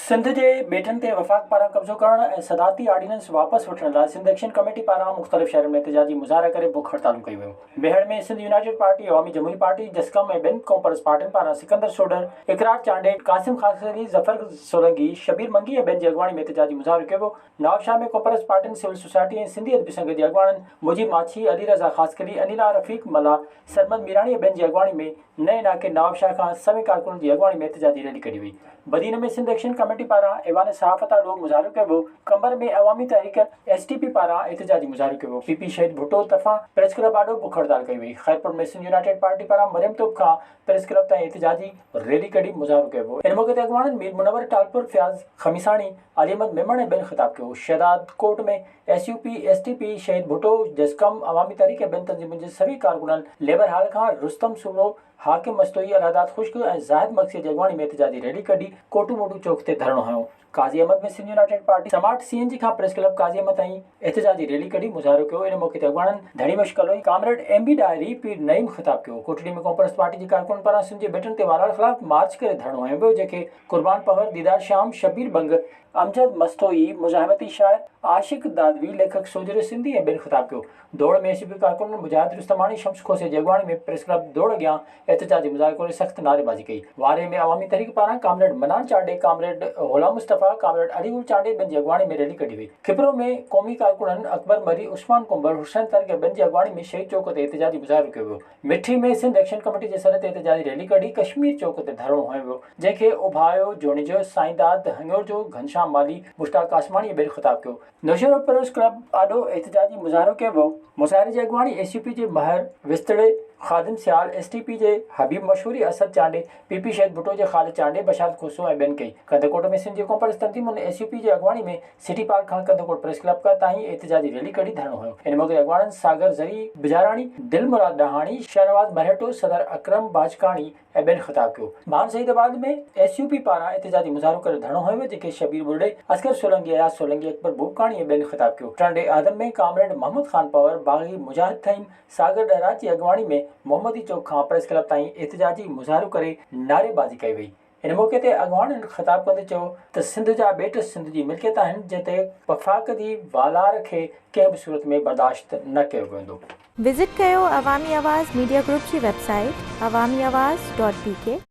सिंध के ॿेटन ते वफाक पारां कब्ज़ो करण ऐं सदाती ऑर्डिनेंस वापस वठण लाइ सिंध एक्शन कमेटी पारां मुख़्तलिफ़ शहरन में एहतजाजी मुज़ाहिरा करे बुख हड़तालूं कई वियूं। बेहड़ में सिंध यूनाइटेड पार्टी, अवामी जमहूरी पार्टी, जस्कम ऐं ॿिनि कॉमर्स पार्टियुनि पारां सिकंदर सोडर, इकरार चांडे, कासिम खासरी, ज़फर सोलंकी, शबीर मंगी ऐं ॿियनि जी अॻवानी में एहतजाजी मुज़ाहिरो कयो वियो। नवाबशाह में कॉमर्स पार्टियुनि, सिविल सोसाइटी ऐं सिंधी अदबी संघ जे अॻवाननि मुजीब माछी, अली रज़ा ख़ासकली, अनिला रफ़ीक मला, सरमद मीरानी ऐं ॿियनि जी अॻवानी में नए इलाइक़े नवाबशाह खां सवें कारकुननि जी अॻवानी में एहतजाजी रैली कढी वई। बदीन में सिंध एक्शन कमेटी पारां ऐवान सहाफ़त ॾोंहुं मुज़ाहिरो कयो वियो। कंबर में अवामी तहरीक SDP पारां एहतजाजी मुज़ाहिरो कयो वियो। PP शहीद भुट्टो तरफ़ां प्रेस क्लब आॾो बुख हड़ताल कई वई। खैरपुर में सिंध यूनाइटेड पार्टी पारां मरियम तोप खां प्रेस क्लब ताईं एहतजाजी रैली कढी मुज़ाहिरो कयो वियो। इन मौक़े ते अॻवाननि मीर मुनवर टालपुर, फयाज़ खमीसाणी, अली अहमद मेमण ऐं ॿियनि ख़िताब कयो। शहदाद कोट में SUP SDP शहीद भुट्टो, जस्कम, अवामी तहरीक ऐं ॿियनि तंज़ीमुनि जे सभी कारकुननि लेबर हाल खां रुस्तम सूरो, हाकिम मस्तोई, अलहदाद ख़ुश्क ऐं ज़ाहिद मक्सी जी अॻवानी में एहतजाजी रैली कढी कोटू मोटू चौक ते धरणो हयो। काज़ी अहमद में सिंध यूनाइटेड पार्टी समाट CNG खां प्रेस क्लब काज़ी अहमद ताईं एहतजाजी रैली कढी मुज़ाहिरो कयो। इन मौक़े ते अॻवाननि धड़ी मशकलोई, कामरेड MB डायरी, पीर नईम ख़िताब कयो। कोटड़ी में कॉमर्स पार्टी जे कारकुन पारां सिंध जे ॿेटन ते वालार ख़िलाफ मार्च करे धरणो हयो वियो, जेके कुर्बान पवर, दीदार शाम, शबीर बंग, अमजद मस्तोई, मुज़ाहिमती शाइर, आशिक दादवी, लेखक सोजरे सिंधी ऐं ॿियनि ख़िताब कयो। दौड़ में SUP कारकुन मुजाहिद रुस्तमानी, शम्स खोसे जी अॻवानी में प्रेस क्लब दौड़ अॻियां एहतजाजी मुज़ाहिरो करे सख़्त नारेबाज़ी कई। वारे में अवामी तहरीक पारां कामरेड मनान चांडे, कामरेड ग़ुलाम मुस्तफ़ा, कामरेड अलीगुल चांडे ॿियनि जी अॻवानी में रैली कढी वई। खिपरो में क़ौमी कारकुननि अकबर मरी, उस्मान कुंबर, हुसैन तर्क ऐं ॿियनि जी अॻवानी में शहीद चौक ते एहतजाजी मुज़ाहिरो कयो वियो। मिठी में सिंध एक्शन कमेटी जे सर ते एहतजाजी रैली कढी कश्मीर चौक ते धरणो हयो वियो, जंहिंखे उभायो, जोणिजो, साईंदाद, हंगोर जो, घनश्याम माली, मुश्ताक आसमानी ऐं ॿियनि ख़िताब कयो। नौशहरा प्रेस क्लब आॾो एहतजाजी मुज़ाहिरो कयो वियो। मुज़ाहिरे जी अॻवानी SUP जे महर विस्तड़े, ख़ादिम सियाल, SDP जे हबीब मशहूरी, असद चांडे, PP शहीद भुट्टो जे ख़ालिद चांडे, बशारत खोसो ऐं ॿियनि कई। कंदकोट में सिंध जे कॉमर्स तंज़ीमुनि SUP जे अॻवानी में सिटी पार्क खां कंदकोट प्रेस क्लब ताईं एहतजाजी रैली कढी धरणो हयो। इन मौक़े अॻवाननि सागर ज़री बिजाराणी, दिलमुराद ॾहाणी, शहनवाज़ मरहेटो, सदर अकरम बाजकाणी ऐं ॿियनि ख़िताब कयो। मान सईदाबाद में SUP पारां एहतजाजी मुज़ाहिरो करे धरणो हयो वियो, जेके शबीर बुर्डे, असगर सोलंकी, अयाज सोलंकी, अकबर भूपकाणी ऐं ॿियनि ख़िताब कयो। टंडे आदम में कामरेड मोहम्मद ख़ान पवर, बाग़ी मुजाहिद थईम, सागर डहराज जी अॻवानी में मोहम्मदी चौक खां प्रेस क्लब ताईं एहतजाजी मुज़ाहिरो करे नारेबाज़ी कई वई। इन मौक़े ते अॻवाननि ख़िताब कंदे चयो त सिंध जा ॿेट सिंध जी मिल्कियत आहिनि, जिते वफाक जी वालार खे कंहिं बि सूरत में बर्दाश्त न कयो वेंदो। विज़िट कयो अवामी आवाज़ मीडिया ग्रुप जी वेबसाइट awamiawaz.pk